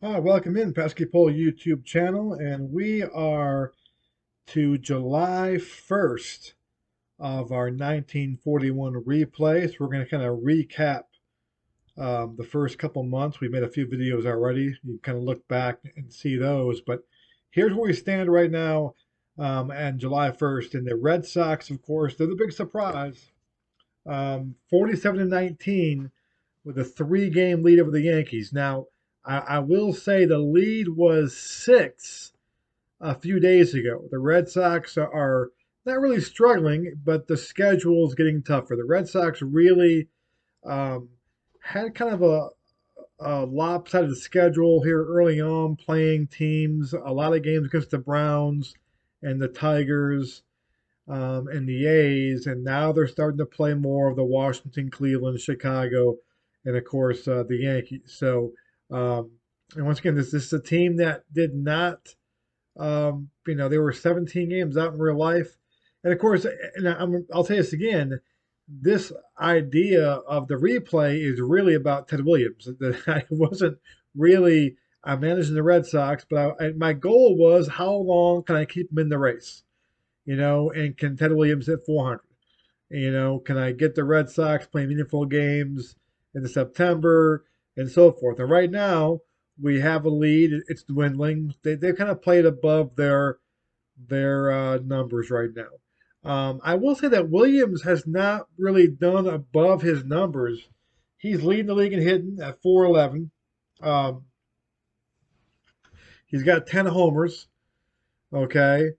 Hi, welcome in Pesky Pole YouTube channel, and we are to July 1st of our 1941 replays. We're going to kind of recap the first couple months. We made a few videos already. You can kind of look back and see those, but here's where we stand right now on July 1st. And the Red Sox, of course, they're the big surprise. 47 to 19 with a three-game lead over the Yankees. Now, I will say the lead was six a few days ago. The Red Sox are not really struggling, but the schedule is getting tougher. The Red Sox really um, had kind of a lopsided schedule here early on, playing teams, a lot of games against the Browns and the Tigers and the A's, and now they're starting to play more of the Washington, Cleveland, Chicago, and of course the Yankees. So, and once again, this is a team that did not, they were 17 games out in real life, and of course, and I'll say this again. This idea of the replay is really about Ted Williams. I wasn't really managing the Red Sox, but my goal was how long can I keep them in the race? And can Ted Williams hit 400? Can I get the Red Sox playing meaningful games in September and so forth? And right now, we have a lead. It's dwindling. They've kind of played above their numbers right now. I will say that Williams has not really done above his numbers. He's leading the league in hitting at 411. Um, he's got 10 homers. Okay.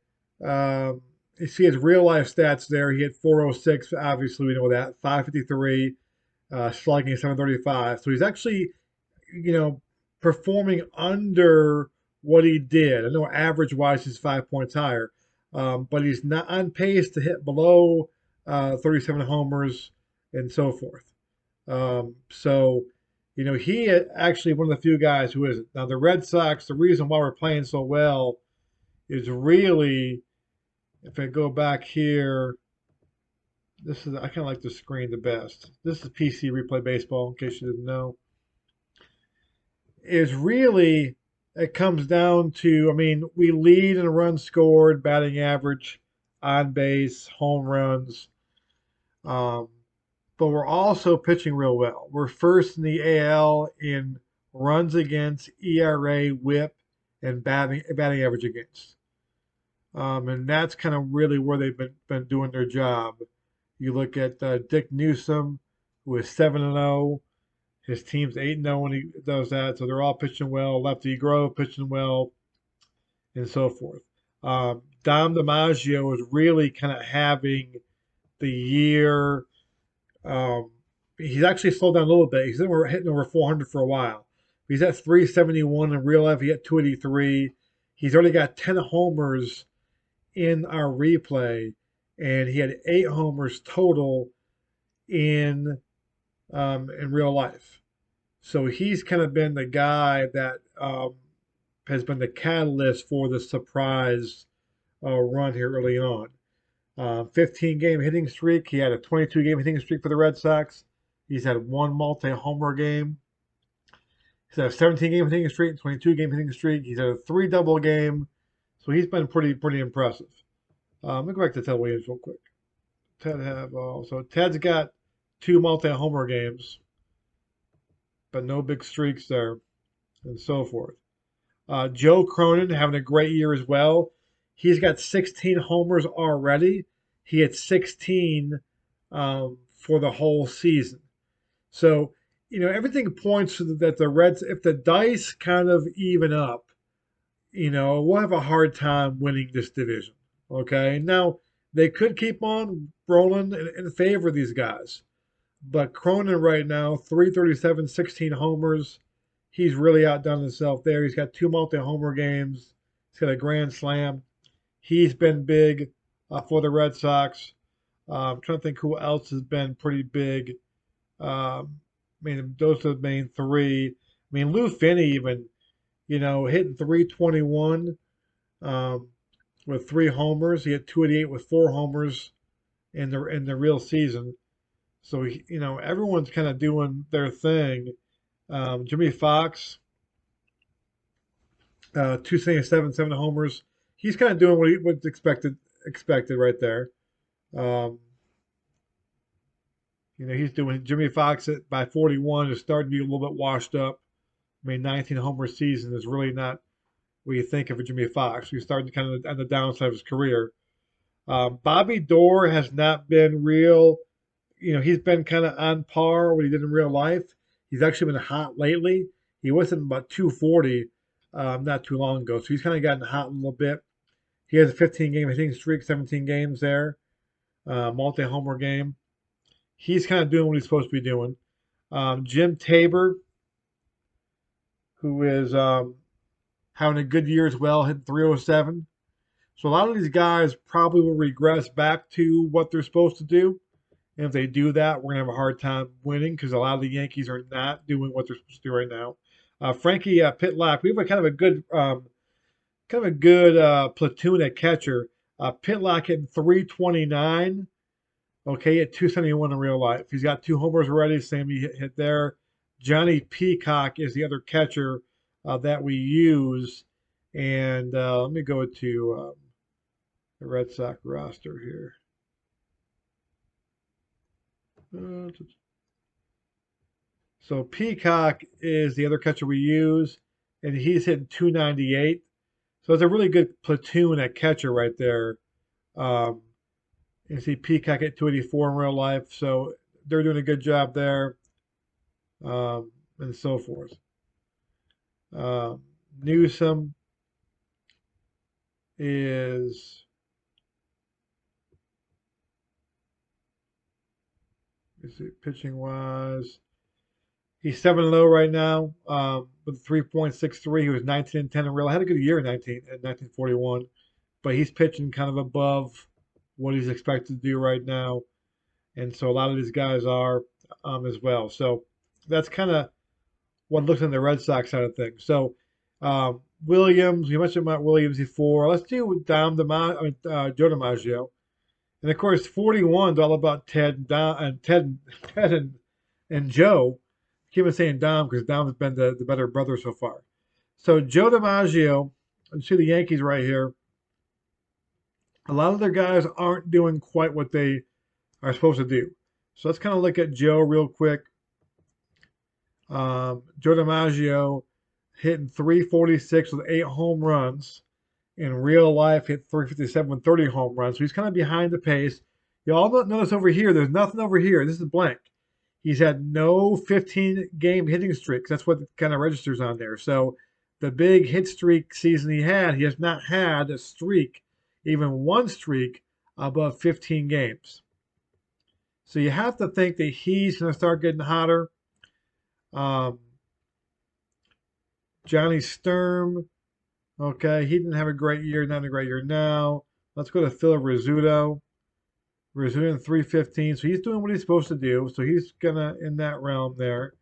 Um, you see his real life stats there. He hit 406. Obviously, we know that. 553, slugging 735. So he's actually, you know, performing under what he did. I know average wise he's 5 points higher, but he's not on pace to hit below 37 homers and so forth. So, he actually one of the few guys who isn't. Now, the Red Sox, the reason why we're playing so well is really if I go back here, I kind of like the screen the best. This is PC Replay Baseball, in case you didn't know. Is really it comes down to, I mean, we lead in runs scored, batting average, on base, home runs, um, but we're also pitching real well. We're first in the AL in runs against, ERA, WHIP, and batting average against. And that's kind of really where they've been doing their job. You look at Dick Newsom, who is 7-0. His team's 8-0 when he does that, so they're all pitching well. Lefty Grove pitching well, and so forth. Dom DiMaggio is really kind of having the year. Um, he's actually slowed down a little bit. He's hitting over 400 for a while. He's at 371 in real life. He hit 283. He's already got 10 homers in our replay, and he had 8 homers total in real life. So he's kind of been the guy that has been the catalyst for the surprise run here early on. 15 game hitting streak. He had a 22 game hitting streak for the Red Sox. He's had one multi homer game. He's had a 17 game hitting streak, 22 game hitting streak. He's had a three double game. So he's been pretty impressive. Let me go back to Ted Williams real quick. Ted's got two multi homer games, but no big streaks there, and so forth. Joe Cronin having a great year as well. He's got 16 homers already. He had 16 for the whole season. So, everything points to that the Reds, if the dice kind of even up, we'll have a hard time winning this division. Okay. Now, they could keep on rolling in favor of these guys. But Cronin right now, 337, 16 homers. He's really outdone himself there. He's got two multi-homer games. He's got a grand slam. He's been big for the Red Sox. I'm trying to think who else has been pretty big. Those are the main three. Lou Finney even, hitting 321 um, with 3 homers. He had 288 with 4 homers in the real season. So everyone's kind of doing their thing. Jimmy Fox 277, 7 homers. He's kind of doing what's expected right there. Um, he's doing Jimmy Fox by 41 is starting to be a little bit washed up. I mean, 19 homer season is really not what you think of a Jimmy Fox. He's starting to kind of on the downside of his career. Bobby Doerr has not been real. He's been kind of on par what he did in real life. He's actually been hot lately. He wasn't about 240 not too long ago, so he's kind of gotten hot a little bit. He has a 15 game hitting streak, 17 games there, multi homer game. He's kind of doing what he's supposed to be doing. Jim Tabor, who is having a good year as well, hitting 307. So a lot of these guys probably will regress back to what they're supposed to do. And if they do that, we're gonna have a hard time winning because a lot of the Yankees are not doing what they're supposed to do right now. Frankie Pitlock, we have a kind of a good platoon at catcher. Pitlock hitting 329. Okay, at 271 in real life. He's got 2 homers already. Same he hit there. Johnny Peacock is the other catcher that we use. And let me go to the Red Sox roster here. So Peacock is the other catcher we use, and he's hitting 298. So it's a really good platoon at catcher right there. Um, you see Peacock at 284 in real life, so they're doing a good job there, and so forth. Newsom is pitching wise. He's 7-0 right now with 3.63. He was 19-10 in real. I had a good year in 1941, but he's pitching kind of above what he's expected to do right now, and so a lot of these guys are as well. So that's kind of what looks on the Red Sox side of things. So Williams, you mentioned about Williams before. Let's do Joe DiMaggio, and of course 41 is all about Ted and Joe. I keep on saying Dom because Dom has been the better brother so far. So Joe DiMaggio, you see the Yankees right here. A lot of their guys aren't doing quite what they are supposed to do. So let's kind of look at Joe real quick. Joe DiMaggio hitting 346 with 8 home runs. In real life, hit 357 with 30 home runs. So he's kind of behind the pace. You all notice over here, there's nothing over here. This is blank. He's had no 15-game hitting streaks. That's what kind of registers on there. So the big hit streak season he has not had a streak, even one streak, above 15 games. So you have to think that he's going to start getting hotter. Johnny Sturm, okay, he didn't have a great year, not a great year now. Let's go to Phil Rizzuto. Rizzuto in 315, so he's doing what he's supposed to do. So he's gonna in that realm there.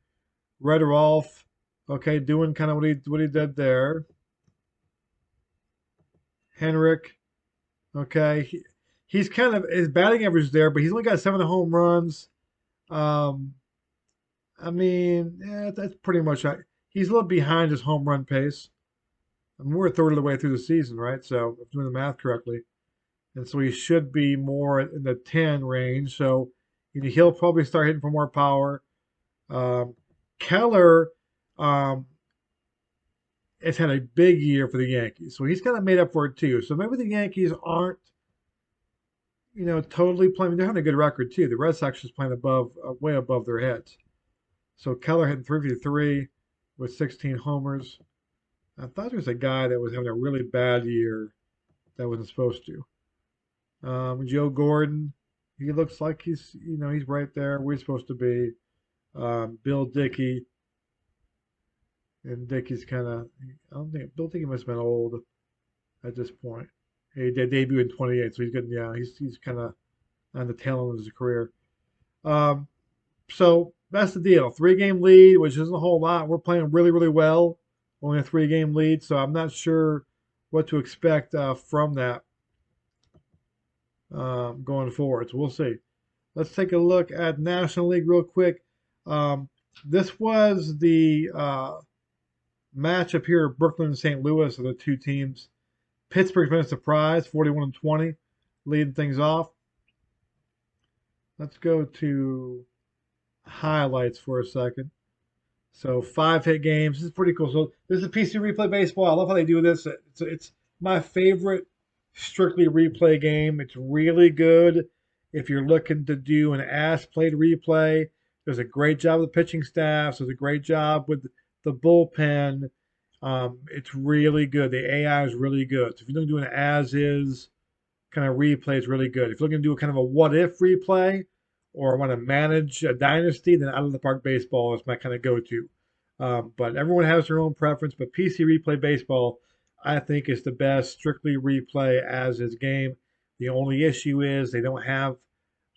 Red Rolf, okay, doing kind of what he did there. Henrik, okay, he's kind of his batting average there, but he's only got 7 home runs. I mean, yeah, that's pretty much. He's a little behind his home run pace. I mean, we're a third of the way through the season, right? So, if I'm doing the math correctly, and so he should be more in the 10 range. So, he'll probably start hitting for more power. Keller has had a big year for the Yankees, so he's kind of made up for it too. So maybe the Yankees aren't, totally playing. They're having a good record too. The Red Sox just playing way above their heads. So Keller hitting 353 with 16 homers. I thought there was a guy that was having a really bad year that wasn't supposed to. Joe Gordon, he looks like he's right there. We're supposed to be. Bill Dickey, and Dickey's kind of. Bill Dickey must have been old at this point. He did debut in 28, so he's getting he's kind of on the tail end of his career. So that's the deal. 3-game lead, which isn't a whole lot. We're playing really, really well. Only a 3-game lead, so I'm not sure what to expect from that going forward. So we'll see. Let's take a look at National League real quick. This was the Matchup here, Brooklyn and St. Louis are the two teams. Pittsburgh's been a surprise, 41-20, leading things off. Let's go to highlights for a second. So 5-hit games. This is pretty cool. So this is PC Replay Baseball. I love how they do this. It's my favorite strictly replay game. It's really good if you're looking to do an as played replay. There's a great job with the pitching staff. There's a great job with the bullpen. It's really good. The AI is really good. So if you're looking to do an as is kind of replay, it's really good. If you're looking to do a kind of a what if replay or want to manage a dynasty, then Out of the Park Baseball is my kind of go to. But everyone has their own preference. But PC Replay Baseball, I think, is the best strictly replay as is game. The only issue is they don't have,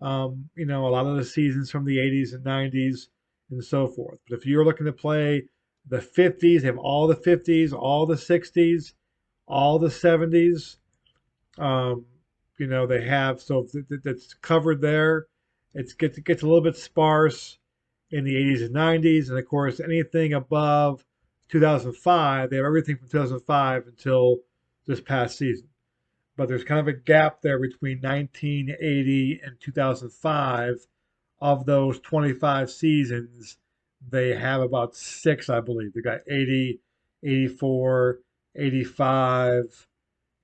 a lot of the seasons from the 80s and 90s and so forth. But if you're looking to play the 50s, they have all the 50s, all the 60s, all the 70s. Um, they have so that's covered there. It gets a little bit sparse in the 80s and 90s, and of course anything above 2005, they have everything from 2005 until this past season. But there's kind of a gap there between 1980 and 2005. Of those 25 seasons, they have about six, I believe. They got 80, 84, 85,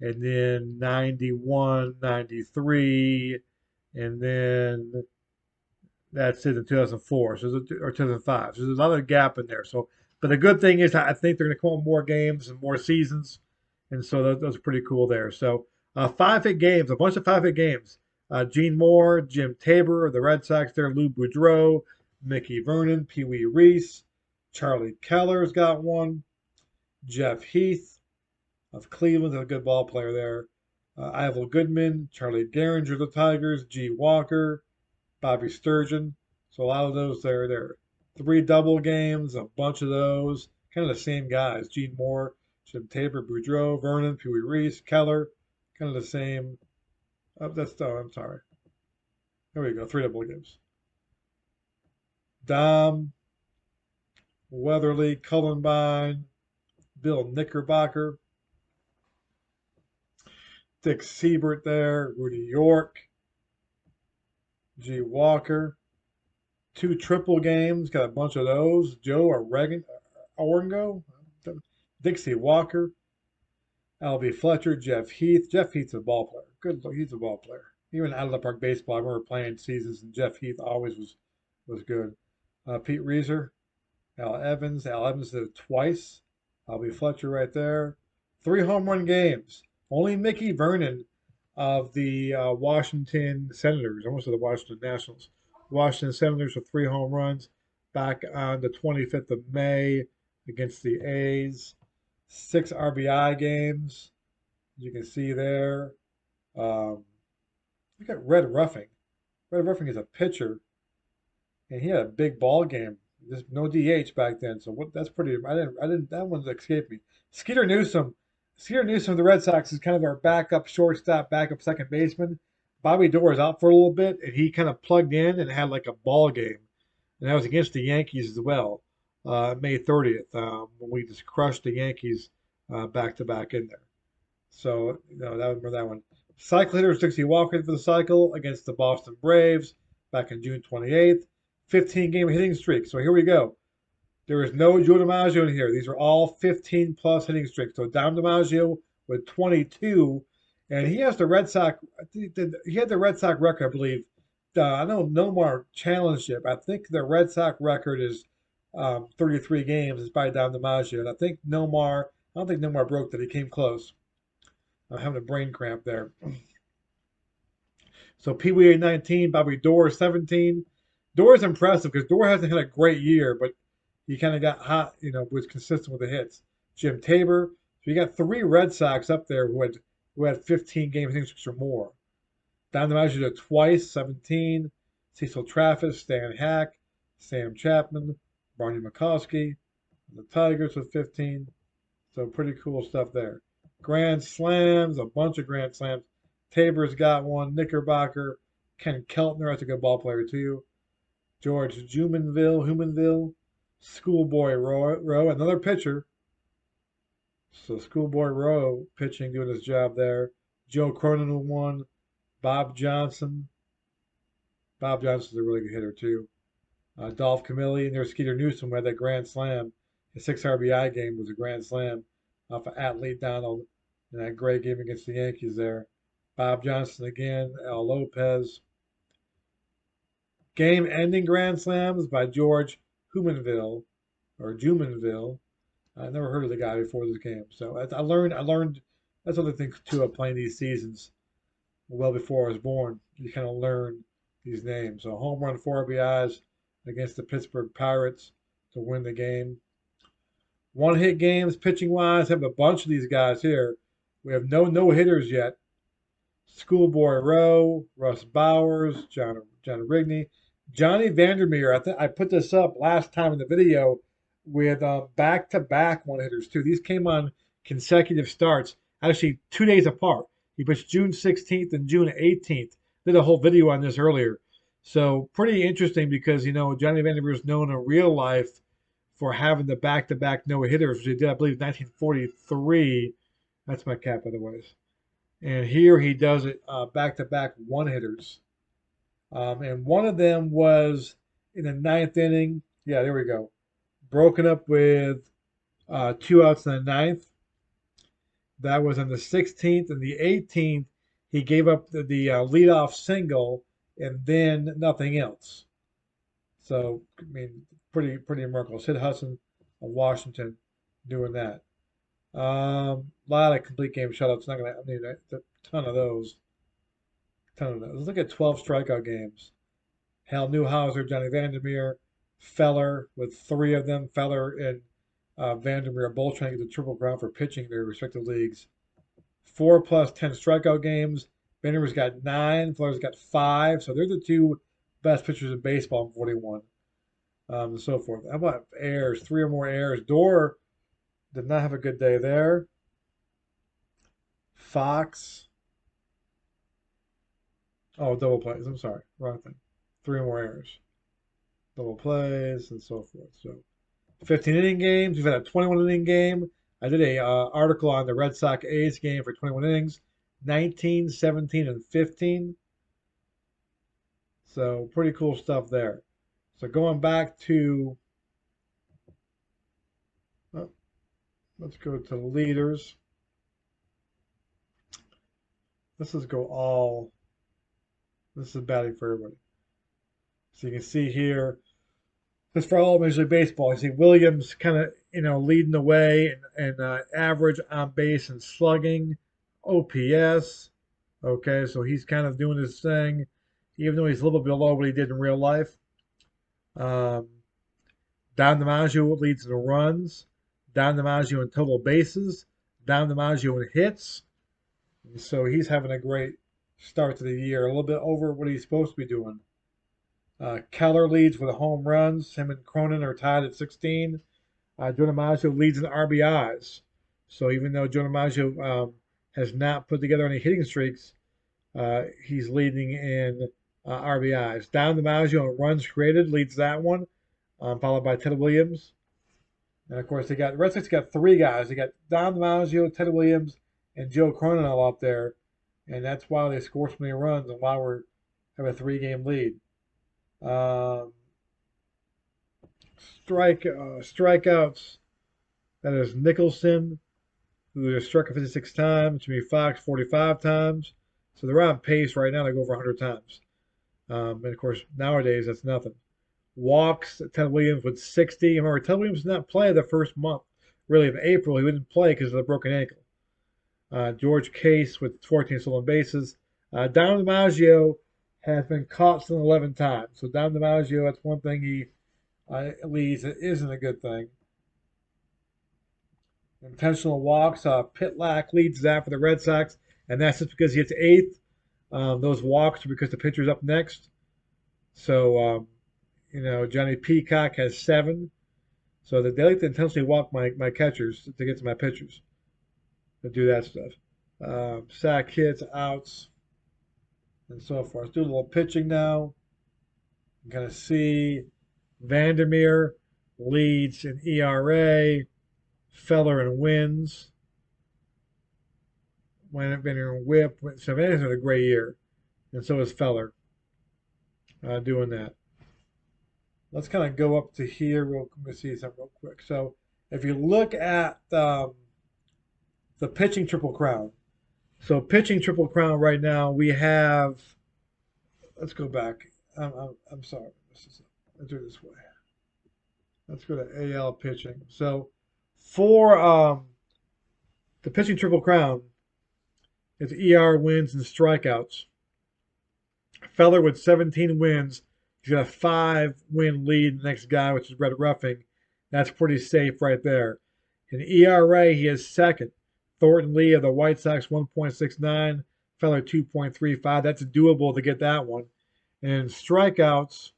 and then 91, 93, and then that's it in 2004, or 2005. So there's another gap in there. So, but the good thing is, I think they're going to come up with more games and more seasons, and so those are pretty cool there. So, 5-hit games, a bunch of 5-hit games. Gene Moore, Jim Tabor of the Red Sox there, Lou Boudreau, Mickey Vernon, Pee Wee Reese, Charlie Keller's got one, Jeff Heath of Cleveland, a good ball player there. Ivel Goodman, Charlie Gehringer of the Tigers, G. Walker, Bobby Sturgeon. So a lot of those there. 3 double games, a bunch of those. Kind of the same guys. Gene Moore, Jim Tabor, Boudreau, Vernon, Pee Wee Reese, Keller. Kind of the same. I'm sorry. There we go. 3 double games. Dom, Weatherly, Cullenbine, Bill Knickerbocker, Dick Siebert there, Rudy York, G. Walker. 2 triple games, got a bunch of those. Joe Orengo, Dixie Walker, Albie Fletcher, Jeff Heath. Jeff Heath's a ball player. He's a ball player. Even Out of the Park Baseball, I remember playing seasons, and Jeff Heath always was good. Pete Reeser, Al Evans. Al Evans did it twice. Albie Fletcher right there. 3 home run games. Only Mickey Vernon of the Washington Senators, almost of the Washington Nationals. Washington Senators with 3 home runs back on the 25th of May against the A's. 6 RBI games, as you can see there. We got Red Ruffing. Red Ruffing is a pitcher, and he had a big ball game. There's no DH back then, so that's pretty. I didn't. That one escaped me. Skeeter Newsom. Skeeter Newsom of the Red Sox is kind of our backup shortstop, backup second baseman. Bobby Doerr is out for a little bit, and he kind of plugged in and had like a ball game, and that was against the Yankees as well, May 30th, when we just crushed the Yankees back to back in there. So remember that one. Cycle hitter Dixie Walker for the cycle against the Boston Braves back on June 28th. 15-game hitting streak. So here we go. There is no Joe DiMaggio in here. These are all 15-plus hitting streaks. So Dom DiMaggio with 22, and he has the Red Sox. He had the Red Sox record, I believe. I know Nomar challenged it. I think the Red Sox record is 33 games. It's by Dom DiMaggio, and I don't think Nomar broke that. He came close. I'm having a brain cramp there. So Pee Wee 19, Bobby Doerr 17. Doerr is impressive because Doerr hasn't had a great year, but he kind of got hot, was consistent with the hits. Jim Tabor. So you got 3 Red Sox up there who had 15 game innings or more. Don DiMaggio did twice, 17. Cecil Traffis, Stan Hack, Sam Chapman, Barney McCoskey, the Tigers with 15. So pretty cool stuff there. Grand Slams, a bunch of Grand Slams. Tabor's got one. Knickerbocker. Ken Keltner, that's a good ball player too. George Humanville. Schoolboy Rowe, another pitcher. So Schoolboy Rowe pitching, doing his job there. Joe Cronin with one. Bob Johnson. Bob Johnson's a really good hitter too. Dolph Camilli, and there's Skeeter Newsom who had that grand slam. His 6 RBI game was a grand slam off of Atlee Donald in that great game against the Yankees there. Bob Johnson again, Al Lopez. Game-ending grand slams by George Humanville or Jumanville. I never heard of the guy before this game, so I learned. That's other thing too of playing these seasons well before I was born. You kind of learn these names. So home run, 4 RBIs against the Pittsburgh Pirates to win the game. One-hit games pitching wise, have a bunch of these guys here. We have no hitters yet. Schoolboy Rowe, Russ Bowers, John Rigney, Johnny Vandermeer. I put this up last time in the video with back-to-back one-hitters too. These came on consecutive starts, actually 2 days apart. He pitched June 16th and June 18th. Did a whole video on this earlier. So pretty interesting because, Johnny Vandermeer is known in real life for having the back-to-back no-hitters, which he did, I believe, in 1943. That's my cap, otherwise. And here he does it back-to-back one-hitters. And one of them was in the ninth inning. Yeah, there we go. Broken up with 2 outs in the ninth. That was on the 16th and the 18th. He gave up the leadoff single and then nothing else. So, I mean, pretty remarkable. Sid Hudson of Washington doing that. A lot of complete game shutouts. Not gonna. I mean, a ton of those. Let's look at 12 strikeout games. Hal Newhouser, Johnny Vandermeer, Feller with 3 of them. Feller and Vandermeer both trying to get the Triple Crown for pitching their respective leagues. 4 plus 10 strikeout games. Vandermeer's got 9. Feller's got 5. So they're the 2 best pitchers in baseball in 41. And so forth. How about errors? 3 or more errors. Dorr did not have a good day there. Fox. Oh, double plays. I'm sorry. Wrong thing. 3 or more errors. Double plays and so forth. So 15 inning games. We've had a 21 inning game. I did a article on the Red Sox A's game for 21 innings. 19, 17, and 15. So pretty cool stuff there. So going back to, let's go to leaders. This is batting for everybody. So you can see here, this for all of Major League Baseball. You see Williams kind of, leading the way and average on base and slugging, OPS. Okay, so he's kind of doing his thing, even though he's a little bit below what he did in real life. Don DiMaggio leads in runs. Don DiMaggio in total bases. Don DiMaggio in hits. And so he's having a great start to the year, a little bit over what he's supposed to be doing. Keller leads with home runs. Him and Cronin are tied at 16. Joe DiMaggio leads in RBIs. So even though Joe DiMaggio has not put together any hitting streaks, he's leading in RBIs. Don DiMaggio in runs created leads that one, followed by Ted Williams. And of course, the Red Sox got 3 guys. They got Don DiMaggio, Ted Williams, and Joe Cronin all up there, and that's why they score so many runs and why we have a 3-game lead. Strikeouts. That is Nicholson, who has struck 56 times. Jimmy Fox 45 times. So they're on pace right now to go over 100 times. And of course, nowadays that's nothing. Walks. Ted Williams with 60. Remember, Ted Williams did not play the first month, really, of April. He didn't play because of the broken ankle. George Case with 14 stolen bases. Don DiMaggio has been caught still 11 times. So Don DiMaggio, that's one thing he leads. It isn't a good thing. Intentional walks. Pitlack leads that for the Red Sox, and that's just because he hits 8th. Those walks are because the pitcher's up next. So, Johnny Peacock has 7. So they like to intentionally walk my catchers to get to my pitchers to do that stuff. Sack hits, outs, and so forth. Let's do a little pitching now. You can kind of see Vandermeer leads in ERA, Feller in wins. went in whip. So Van had a great year, and so is Feller doing that. Let's kind of go up to here. Let me see something real quick. So if you look at the pitching triple crown, so pitching triple crown right now we have. Let's go back. I'm sorry. Let's do it this way. Let's go to AL pitching. So for the pitching triple crown, it's ER wins and strikeouts. Feller with 17 wins. He's got a 5-win lead. The next guy, which is Red Ruffing. That's pretty safe right there. In ERA, he is second. Thornton Lee of the White Sox, 1.69. Feller, 2.35. That's doable to get that one. And in strikeouts,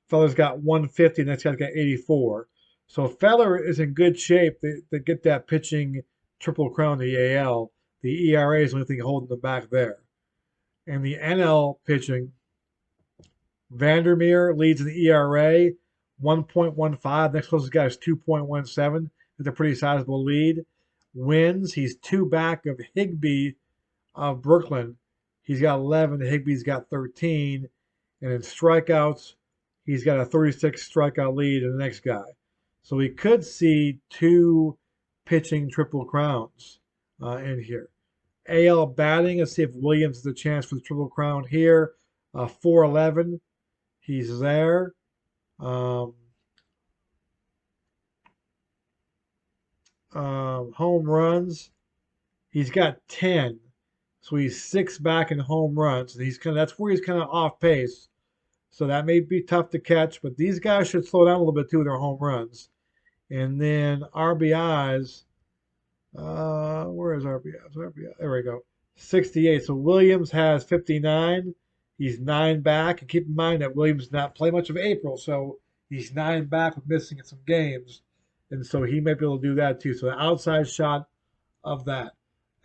Feller's got 150, and next guy's got 84. So Feller is in good shape to get that pitching triple crown in the AL. The ERA is the only thing holding them back there. And the NL pitching, Vandermeer leads in the ERA, 1.15. Next closest guy is 2.17. It's a pretty sizable lead. Wins, he's 2 back of Higbee of Brooklyn. He's got 11. Higbee's got 13. And in strikeouts, he's got a 36 strikeout lead in the next guy. So we could see 2 pitching triple crowns in here. AL batting, let's see if Williams has a chance for the triple crown here. 411. He's there. Home runs, he's got 10. So he's 6 back in home runs. And that's where he's kind of off pace. So that may be tough to catch, but these guys should slow down a little bit too with their home runs. And then RBIs, where is RBIs? There we go. 68. So Williams has 59. He's 9 back. And keep in mind that Williams did not play much of April, so he's 9 back with missing in some games. And so he might be able to do that too. So the outside shot of that.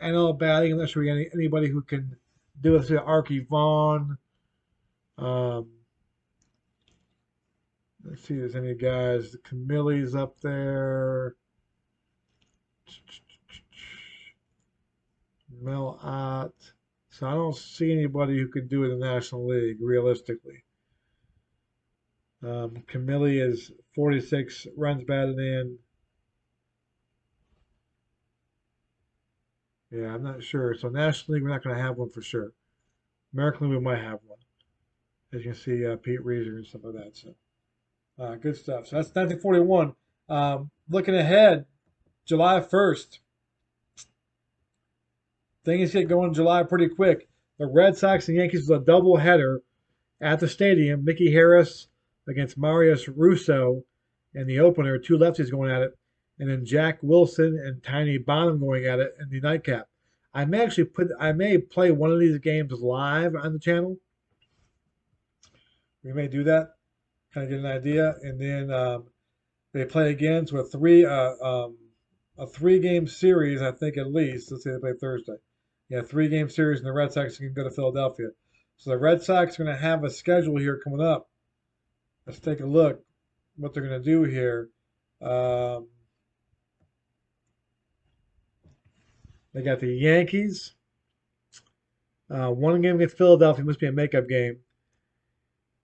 NL batting, unless we got anybody who can do it. So Arky Vaughn. Let's see if there's any guys. The Camille's up there. Mel Ott. So I don't see anybody who could do it in the National League, realistically. Camille is 46 runs batted in. Yeah, I'm not sure. So National League, we're not going to have one for sure. American League, we might have one. As you can see, Pete Reiser and stuff like that. So good stuff. So that's 1941. Looking ahead, July 1st. Things get going July pretty quick. The Red Sox and Yankees was a doubleheader at the stadium. Mickey Harris against Marius Russo in the opener. 2 lefties going at it. And then Jack Wilson and Tiny Bonham going at it in the nightcap. I may play one of these games live on the channel. We may do that, kind of get an idea. And then they play again. So a 3-game series, I think at least. Let's say they play Thursday. Yeah, 3-game series, and the Red Sox can go to Philadelphia. So the Red Sox are going to have a schedule here coming up. Let's take a look what they're going to do here. They got the Yankees. 1 game against Philadelphia must be a makeup game.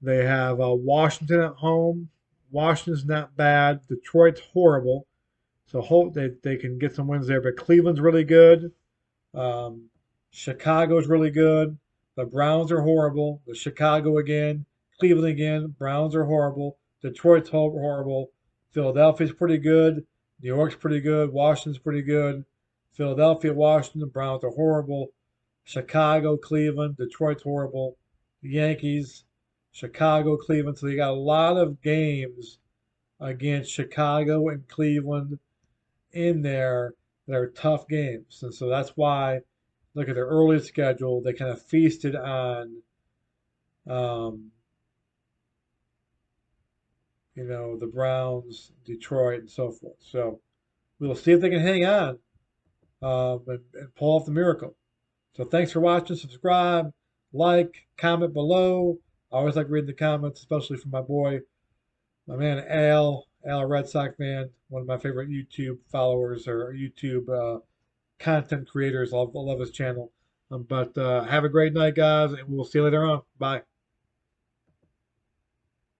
They have Washington at home. Washington's not bad. Detroit's horrible. So hope they can get some wins there. But Cleveland's really good. Chicago's really good. The Browns are horrible. The Chicago again. Cleveland again. Browns are horrible. Detroit's horrible. Philadelphia's pretty good. New York's pretty good. Washington's pretty good. Philadelphia, Washington, Browns are horrible. Chicago, Cleveland, Detroit's horrible. The Yankees, Chicago, Cleveland. So they got a lot of games against Chicago and Cleveland in there that are tough games. And so that's why, look at their early schedule, they kind of feasted on, the Browns, Detroit, and so forth. So we'll see if they can hang on and pull off the miracle. So thanks for watching. Subscribe, like, comment below. I always like reading the comments, especially from my man Al, Red Sox fan, one of my favorite YouTube followers or YouTube content creators. I love his channel. But have a great night, guys, and we'll see you later on. Bye.